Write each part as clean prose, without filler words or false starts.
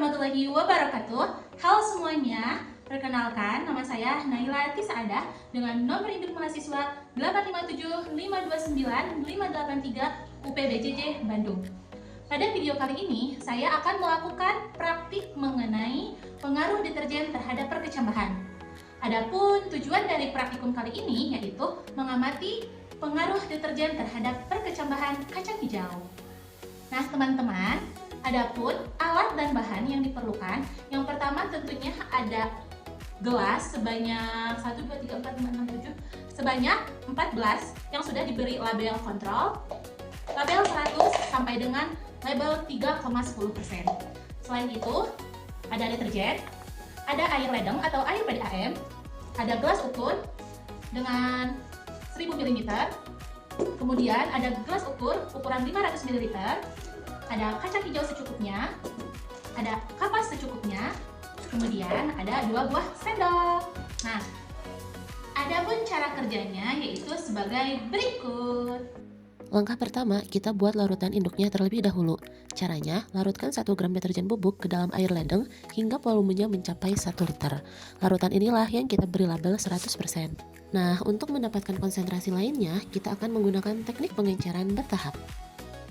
warahmatullahi wabarakatuh. Halo semuanya, perkenalkan nama saya Naila Tisaadah dengan nomor induk mahasiswa 857529583 UPBJJ Bandung. Pada video kali ini, saya akan melakukan praktik mengenai pengaruh deterjen terhadap perkecambahan. Adapun tujuan dari praktikum kali ini yaitu mengamati pengaruh deterjen terhadap perkecambahan kacang hijau. Nah, teman-teman, adapun alat dan bahan yang diperlukan, yang pertama tentunya ada gelas sebanyak 1, 2, 3, 4, 5, 6, 7 sebanyak 14 yang sudah diberi label kontrol, label 100 sampai dengan label 3,10%. Selain itu, ada deterjen, ada air ledeng atau air PDAM, ada gelas ukur dengan 1000 ml, kemudian ada gelas ukur ukuran 500 ml, ada kacang hijau secukupnya, ada kapas secukupnya, kemudian ada 2 buah sendok. Nah, adapun cara kerjanya yaitu sebagai berikut. Langkah pertama, kita buat larutan induknya terlebih dahulu. Caranya, larutkan 1 gram deterjen bubuk ke dalam air ledeng hingga volumenya mencapai 1 liter. Larutan inilah yang kita beri label 100%. Nah, untuk mendapatkan konsentrasi lainnya, kita akan menggunakan teknik pengenceran bertahap.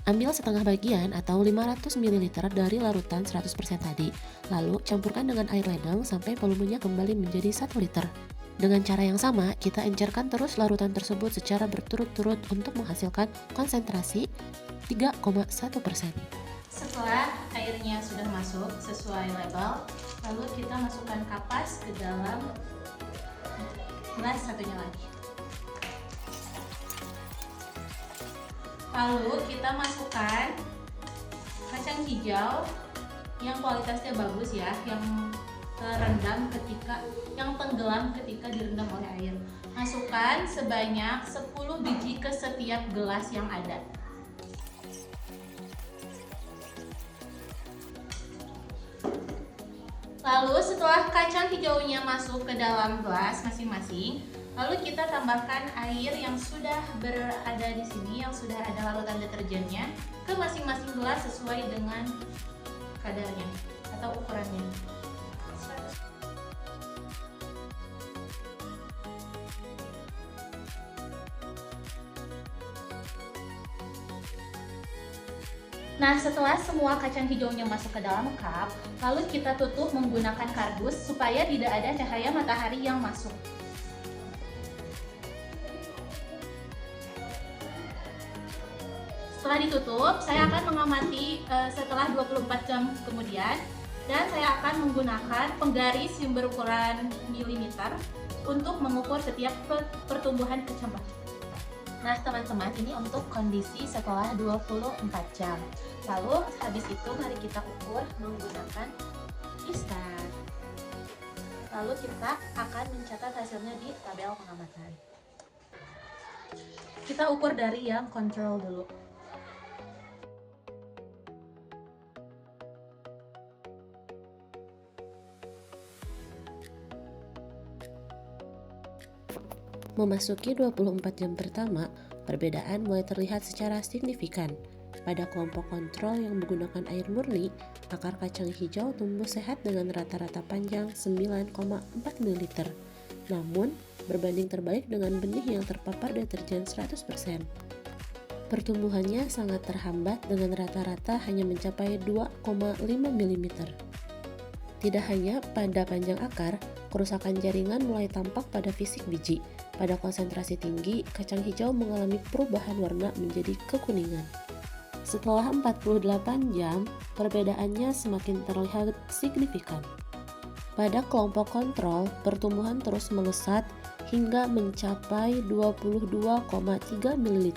Ambil setengah bagian atau 500 ml dari larutan 100% tadi, lalu campurkan dengan air ledeng sampai volumenya kembali menjadi 1 liter. Dengan cara yang sama, kita encerkan terus larutan tersebut secara berturut-turut untuk menghasilkan konsentrasi 3,1%. Setelah airnya sudah masuk sesuai label, lalu kita masukkan kapas ke dalam gelas satunya lagi. Lalu kita masukkan kacang hijau yang kualitasnya bagus ya, yang tenggelam ketika direndam oleh air. Masukkan sebanyak 10 biji ke setiap gelas yang ada. Lalu setelah kacang hijaunya masuk ke dalam gelas masing-masing, lalu kita tambahkan air yang sudah berada di sini, yang sudah ada larutan deterjennya ke masing-masing gelas sesuai dengan kadarnya atau ukurannya. Nah, setelah semua kacang hijaunya masuk ke dalam cup, lalu kita tutup menggunakan kardus supaya tidak ada cahaya matahari yang masuk. Setelah ditutup, saya akan mengamati setelah 24 jam kemudian, dan saya akan menggunakan penggaris yang berukuran milimeter untuk mengukur setiap pertumbuhan kecambahan. Nah, teman-teman, ini untuk kondisi setelah 24 jam. Lalu habis itu mari kita ukur menggunakan kristal. Lalu kita akan mencatat hasilnya di tabel pengamatan. Kita ukur dari yang kontrol dulu. Memasuki 24 jam pertama, perbedaan mulai terlihat secara signifikan. Pada kelompok kontrol yang menggunakan air murni, akar kacang hijau tumbuh sehat dengan rata-rata panjang 9,4 ml. Namun, berbanding terbalik dengan benih yang terpapar deterjen 100%. Pertumbuhannya sangat terhambat dengan rata-rata hanya mencapai 2,5 mm. Tidak hanya pada panjang akar, kerusakan jaringan mulai tampak pada fisik biji. Pada konsentrasi tinggi, kacang hijau mengalami perubahan warna menjadi kekuningan. Setelah 48 jam, perbedaannya semakin terlihat signifikan. Pada kelompok kontrol, pertumbuhan terus melesat hingga mencapai 22,3 ml.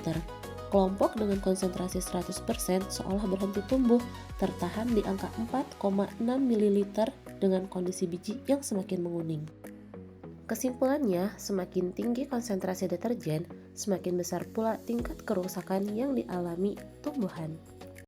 Kelompok dengan konsentrasi 100% seolah berhenti tumbuh, tertahan di angka 4,6 ml dengan kondisi biji yang semakin menguning. Kesimpulannya, semakin tinggi konsentrasi deterjen, semakin besar pula tingkat kerusakan yang dialami tumbuhan.